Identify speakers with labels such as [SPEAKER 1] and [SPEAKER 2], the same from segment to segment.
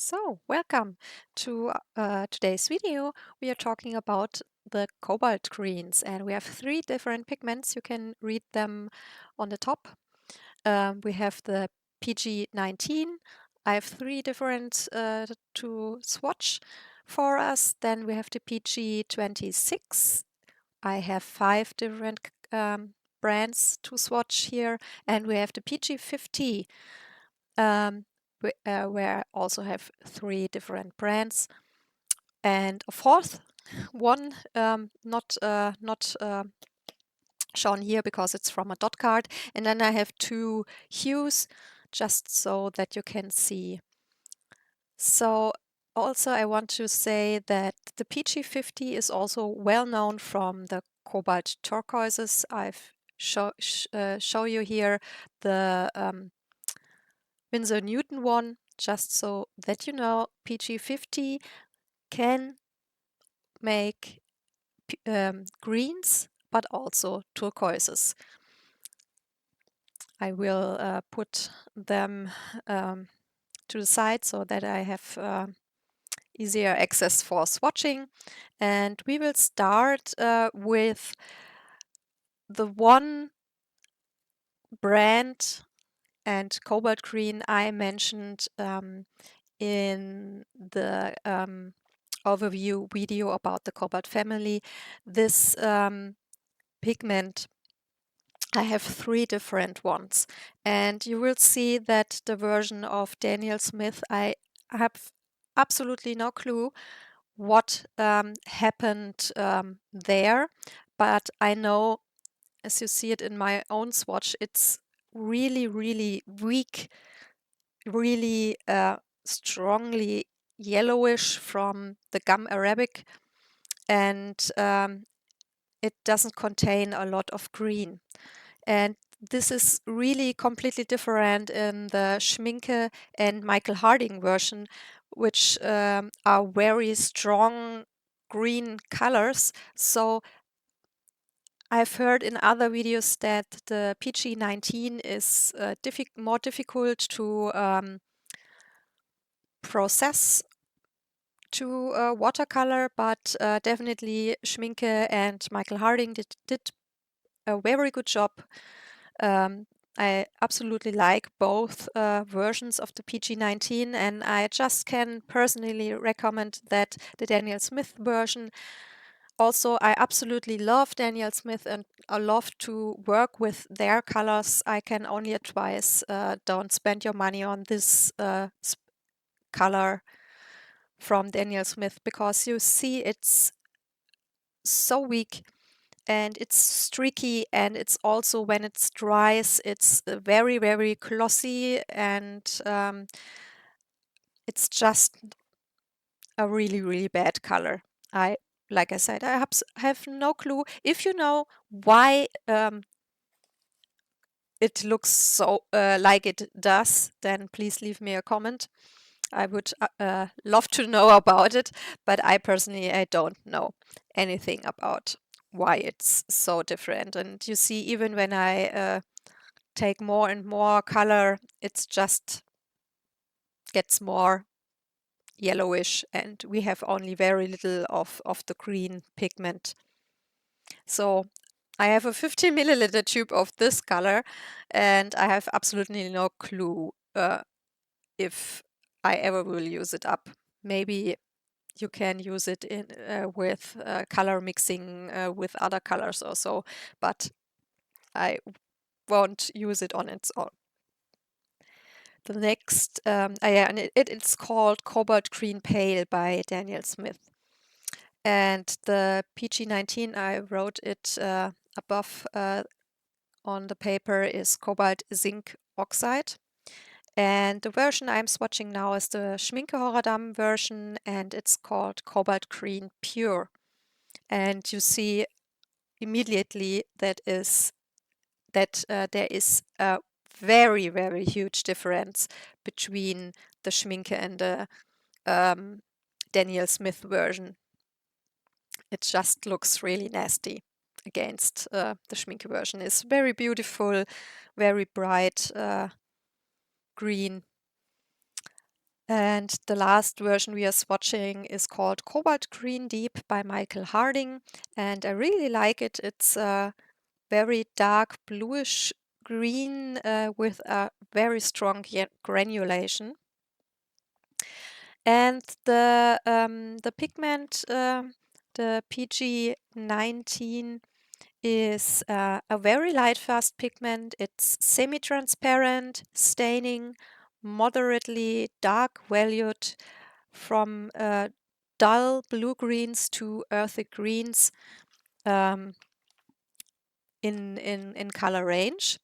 [SPEAKER 1] So, welcome to today's video. We are talking about the cobalt greens, and we have three different pigments. You can read them on the top. We have the PG19. I have three different to swatch for us. Then we have the PG26. I have five different brands to swatch here, and we have the PG50. Where I also have three different brands, and a fourth one not shown here because it's from a dot card. And then I have two hues, just so that you can see. So also I want to say that the PG50 is also well known from the cobalt turquoises. I've show you here the Winsor Newton one, just so that you know. PG50 can make greens, but also turquoises. I will put them to the side so that I have easier access for swatching. And we will start with the one brand and cobalt green I mentioned in the overview video about the cobalt family. This pigment, I have three different ones, and you will see that the version of Daniel Smith, I have absolutely no clue what happened there, but I know, as you see it in my own swatch, it's really weak, really strongly yellowish from the gum arabic, and it doesn't contain a lot of green. And this is really completely different in the Schminke and Michael Harding version, which are very strong green colors. So I've heard in other videos that the PG19 is more difficult to process to watercolor, but definitely Schminke and Michael Harding did a very good job. I absolutely like both versions of the PG19, and I just can personally recommend that the Daniel Smith version. Also, I absolutely love Daniel Smith and I love to work with their colors. I can only advise don't spend your money on this color from Daniel Smith, because you see it's so weak and it's streaky, and it's also, when it dries, it's very glossy, and it's just a really bad color. Like I said, I have no clue. If you know why it looks so like it does, then please leave me a comment. I would love to know about it, but I personally, I don't know anything about why it's so different. And you see, even when I take more and more color, it's just gets more yellowish, and we have only very little of the green pigment. So I have a 50 milliliter tube of this color, and I have absolutely no clue if I ever will use it up. Maybe you can use it in with color mixing with other colors or so, but I won't use it on its own. The next, yeah, and it's called Cobalt Green Pale by Daniel Smith. And the PG19, I wrote it above on the paper, is Cobalt Zinc Oxide. And the version I'm swatching now is the Schminke Horadam version, and it's called Cobalt Green Pure. And you see immediately that there is a very huge difference between the Schminke and the Daniel Smith version. It just looks really nasty against the Schminke version. It's very beautiful, very bright green. And the last version we are swatching is called Cobalt Green Deep by Michael Harding, and I really like it. It's a very dark bluish green with a very strong granulation. And the pigment, the PG19, is a very light fast pigment. It's semi-transparent, staining, moderately dark valued from dull blue greens to earthy greens um, in color range.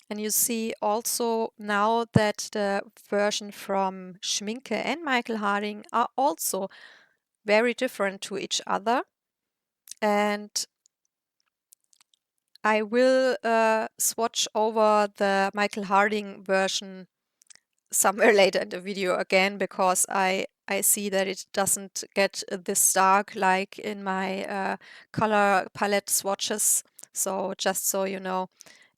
[SPEAKER 1] And you see also now that the version from Schminke and Michael Harding are also very different to each other. And I will swatch over the Michael Harding version somewhere later in the video again, because I see that it doesn't get this dark like in my color palette swatches. So just so you know,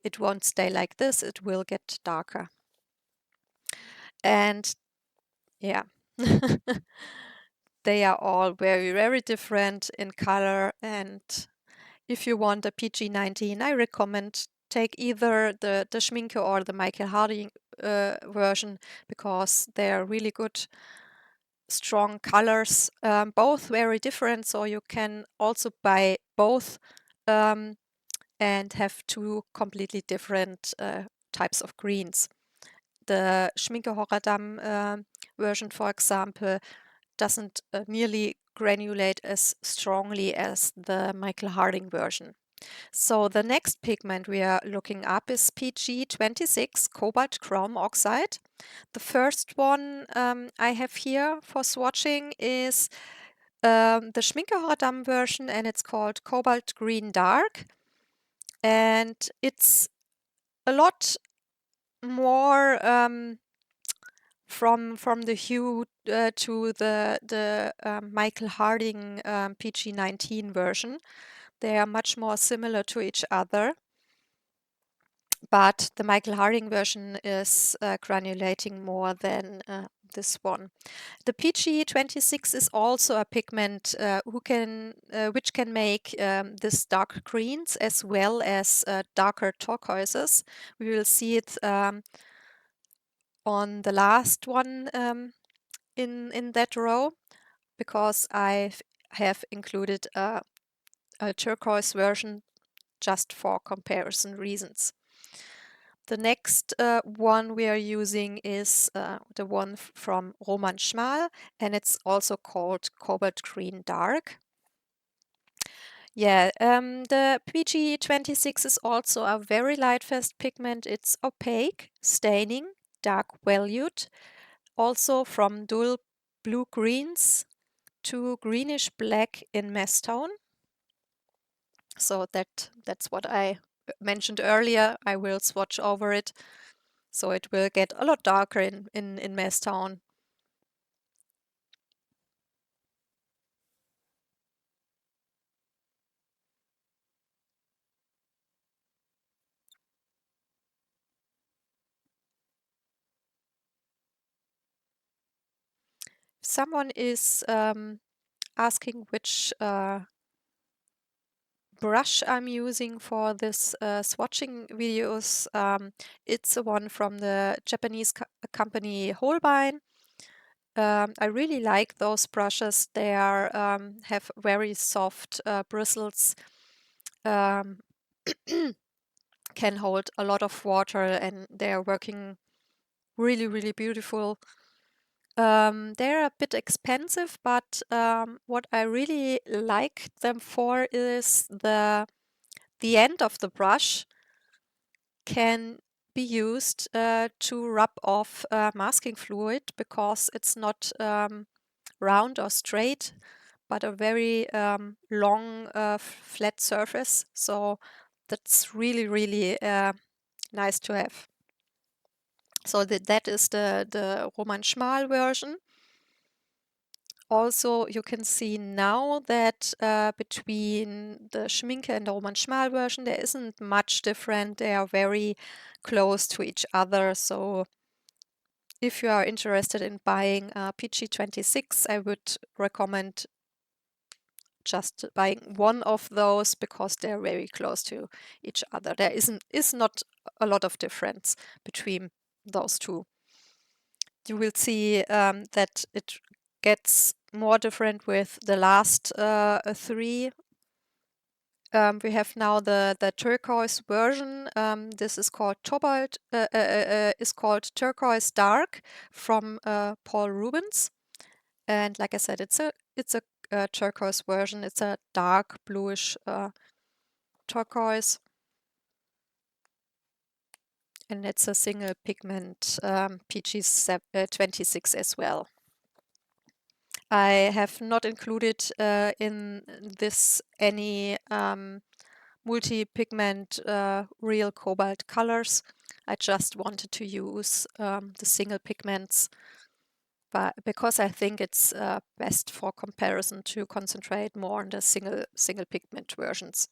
[SPEAKER 1] it won't stay like this, it will get darker. And yeah, they are all very, very different in color. And if you want a PG19, I recommend take either the Schminke or the Michael Harding version, because they are really good, strong colors, both very different. So you can also buy both and have two completely different types of greens. The Schminke Horadam version, for example, doesn't nearly granulate as strongly as the Michael Harding version. So the next pigment we are looking up is PG26 Cobalt Chrome Oxide. The first one I have here for swatching is the Schminke Horadam version, and it's called Cobalt Green Dark. And it's a lot more from the hue to the Michael Harding PG19 version. They are much more similar to each other, but the Michael Harding version is granulating more than this one. The PG26 is also a pigment which can make this dark greens as well as darker turquoises. We will see it on the last one in that row, because I have included a turquoise version just for comparison reasons. The next one we are using is the one from Roman Schmal, and it's also called Cobalt Green Dark. Yeah, the PG26 is also a very light fast pigment. It's opaque, staining, dark valued, also from dull blue greens to greenish black in mast tone. So that's what I mentioned earlier. I will swatch over it, so it will get a lot darker in mast tone. Someone is asking which brush I'm using for this swatching videos. It's the one from the Japanese company Holbein. I really like those brushes. They are have very soft bristles, um, can hold a lot of water, and they are working really, really beautiful. They're a bit expensive, but what I really like them for is the end of the brush can be used to rub off masking fluid, because it's not round or straight, but a very long flat surface. So that's really, really nice to have. So that is the Roman Schmal version. Also, you can see now that between the Schminke and the Roman Schmal version, there isn't much different. They are very close to each other. So if you are interested in buying PG26, I would recommend just buying one of those because they're very close to each other. There is not a lot of difference between those two. You will see that it gets more different with the last three. We have now the turquoise version. This is called is called Turquoise Dark from Paul Rubens. And like I said, it's a turquoise version. It's a dark bluish turquoise, and it's a single pigment PG26 as well. I have not included in this any multi-pigment real cobalt colors. I just wanted to use the single pigments, but because I think it's best for comparison to concentrate more on the single pigment versions.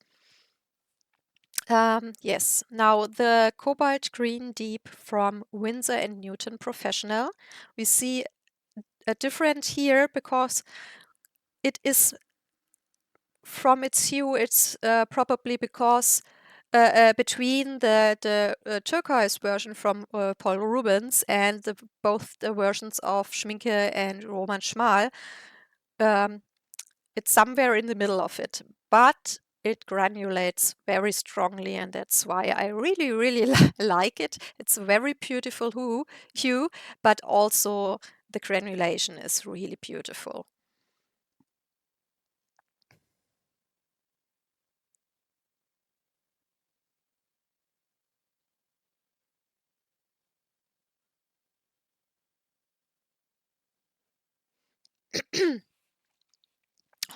[SPEAKER 1] Yes, now the Cobalt Green Deep from Winsor and Newton Professional. We see a different here because it is from its hue, it's probably because between the turquoise version from Paul Rubens and both the versions of Schminke and Roman Schmal, it's somewhere in the middle of it, but it granulates very strongly, and that's why I really, really like it. It's a very beautiful hue, but also the granulation is really beautiful.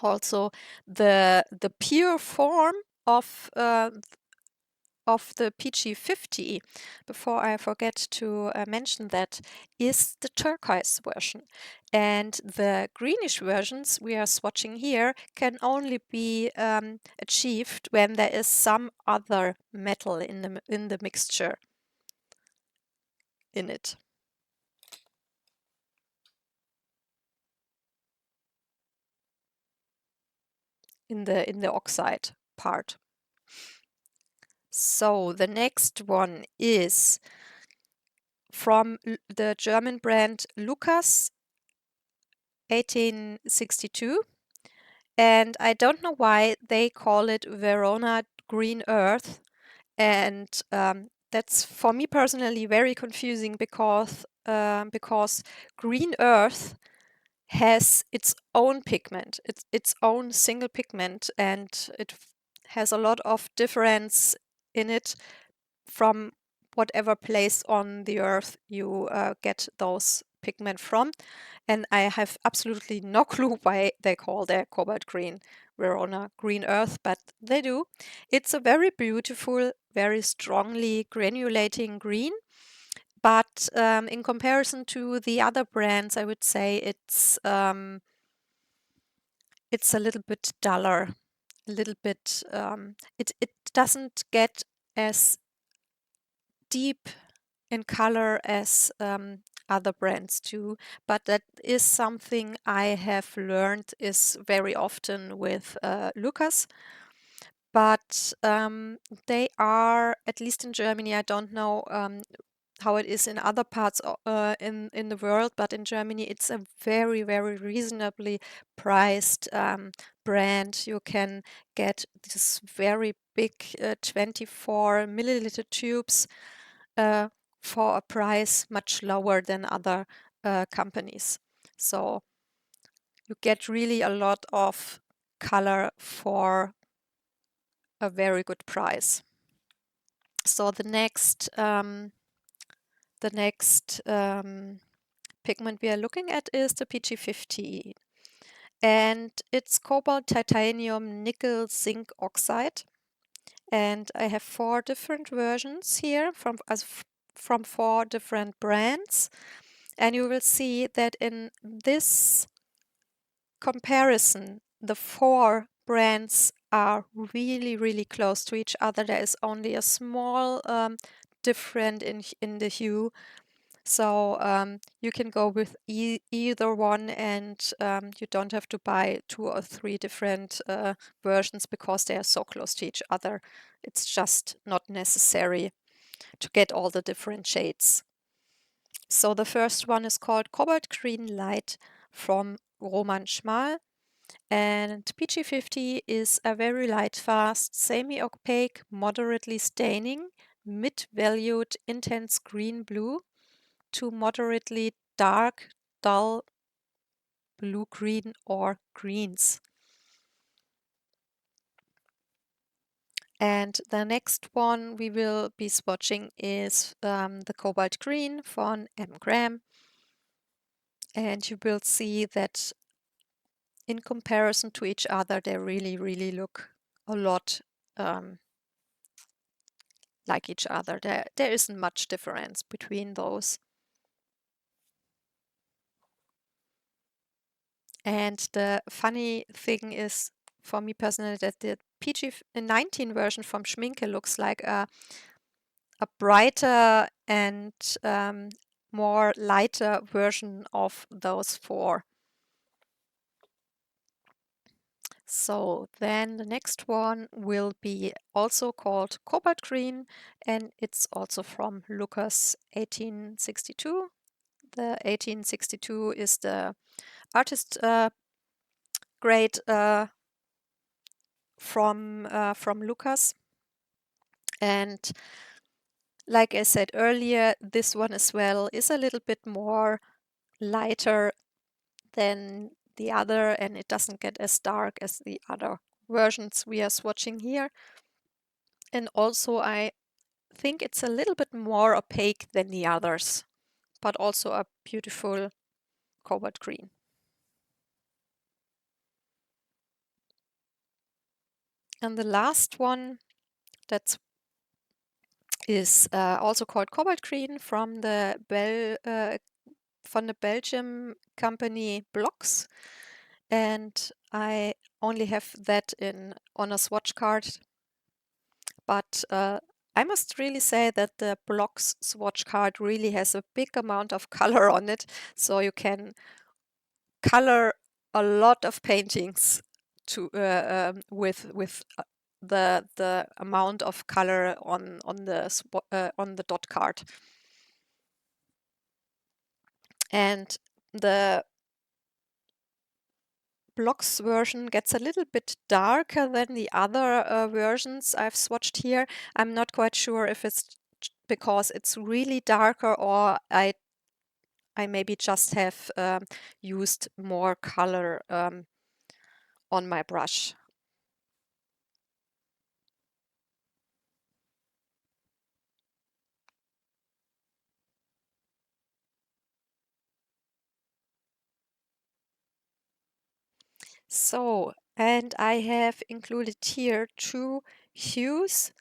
[SPEAKER 1] Also, the pure form of the PG50, before I forget to mention that, is the turquoise version. And the greenish versions we are swatching here can only be achieved when there is some other metal in the mixture in it. In the oxide part. So the next one is from the German brand Lucas 1862. And I don't know why they call it Verona Green Earth. And that's for me personally very confusing because green earth has its own pigment, its own single pigment, and it has a lot of difference in it from whatever place on the earth you get those pigment from. And I have absolutely no clue why they call their cobalt green Verona green earth, but they do. It's a very beautiful, very strongly granulating green. But in comparison to the other brands, I would say it's a little bit duller, a little bit. It doesn't get as deep in color as other brands do, but that is something I have learned is very often with Lucas. But they are, at least in Germany, I don't know how it is in other parts in the world, but in Germany it's a very, very reasonably priced brand. You can get this very big 24 milliliter tubes for a price much lower than other companies. So you get really a lot of color for a very good price. So the next pigment we are looking at is the PG50, and it's cobalt, titanium, nickel, zinc oxide. And I have four different versions here from four different brands. And you will see that in this comparison, the four brands are really, really close to each other. There is only a small difference in the hue, So you can go with either one, and you don't have to buy 2 or 3 different versions because they are so close to each other. It's just not necessary to get all the different shades. So the first one is called Cobalt Green Light from Roman Schmal. And PG50 is a very light, fast, semi-opaque, moderately staining, mid-valued, intense green-blue to moderately dark, dull blue-green or greens. And the next one we will be swatching is the Cobalt Green from M. Graham. And you will see that in comparison to each other, they really, really look a lot like each other. There isn't much difference between those. And the funny thing is, for me personally, that the PG19 version from Schminke looks like a brighter and more lighter version of those 4. So then the next one will be also called Cobalt Green, and it's also from Lucas 1862. The 1862 is the artist grade from Lucas. And like I said earlier, this one as well is a little bit more lighter than the other, and it doesn't get as dark as the other versions we are swatching here. And also I think it's a little bit more opaque than the others, but also a beautiful cobalt green. And the last one that is also called Cobalt Green from the Belgium company Blocks, and I only have that on a swatch card, but I must really say that the Blocks swatch card really has a big amount of color on it, so you can color a lot of paintings to with the amount of color on the dot card. And the Blocks version gets a little bit darker than the other versions I've swatched here. I'm not quite sure if it's because it's really darker, or I maybe just have used more color on my brush. So, and I have included here 2 hues,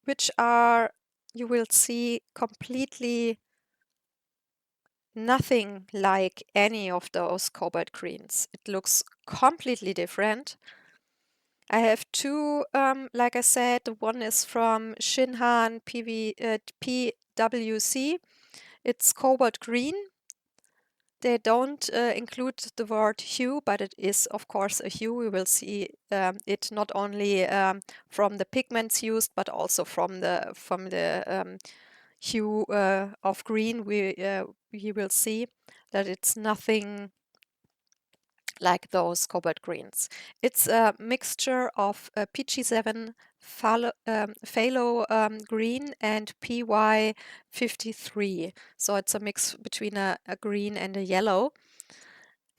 [SPEAKER 1] which are, you will see, completely nothing like any of those cobalt greens. It looks completely different. I have 2, like I said, one is from Shinhan PWC. It's cobalt green. They don't include the word hue, but it is, of course, a hue. We will see it not only from the pigments used, but also from the hue of green. We will see that it's nothing like those cobalt greens. It's a mixture of PG7 phthalo green and PY53. So it's a mix between a green and a yellow.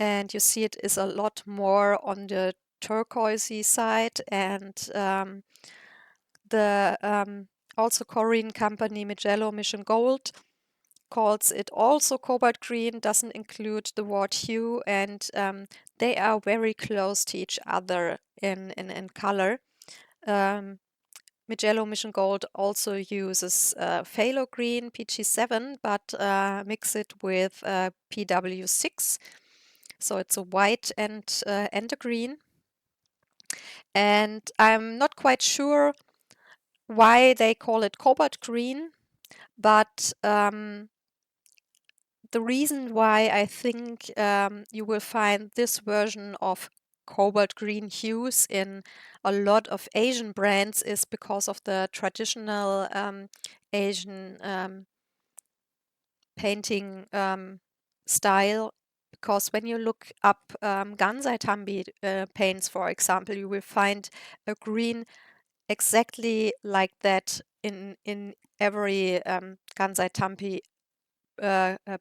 [SPEAKER 1] And you see it is a lot more on the turquoisey side. And the also Korean company Magello Mission Gold calls it also cobalt green, doesn't include the word hue, and they are very close to each other in color. Magello Mission Gold also uses phthalo green, PG7, but mix it with PW6. So it's a white and a green. And I'm not quite sure why they call it cobalt green. But the reason why I think you will find this version of cobalt green hues in a lot of Asian brands is because of the traditional Asian painting style. Because when you look up Gansai Tambi paints, for example, you will find a green exactly like that in every Gansai Tambi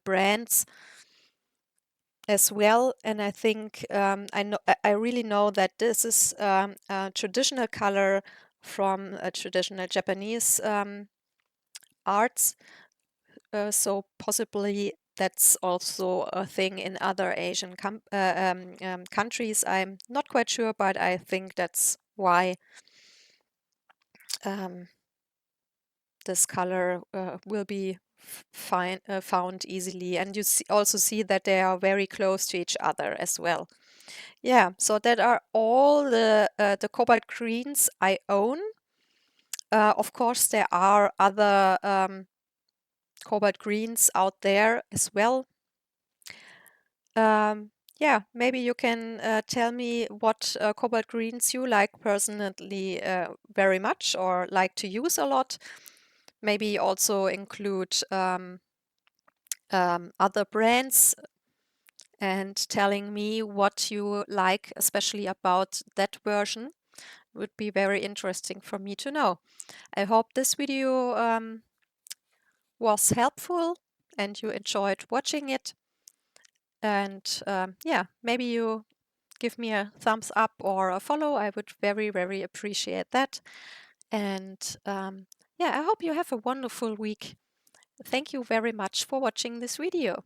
[SPEAKER 1] brands as well. And I think I really know that this is a traditional color from a traditional Japanese arts. So possibly that's also a thing in other Asian countries. I'm not quite sure, but I think that's why um, this color will be found easily. And you also see that they are very close to each other as well. Yeah, so that are all the cobalt greens I own. Of course, there are other cobalt greens out there as well. Yeah, maybe you can tell me what cobalt greens you like personally very much or like to use a lot. Maybe also include other brands and telling me what you like, especially about that version, would be very interesting for me to know. I hope this video was helpful and you enjoyed watching it. And yeah, maybe you give me a thumbs up or a follow. I would very, very appreciate that. And yeah, I hope you have a wonderful week. Thank you very much for watching this video.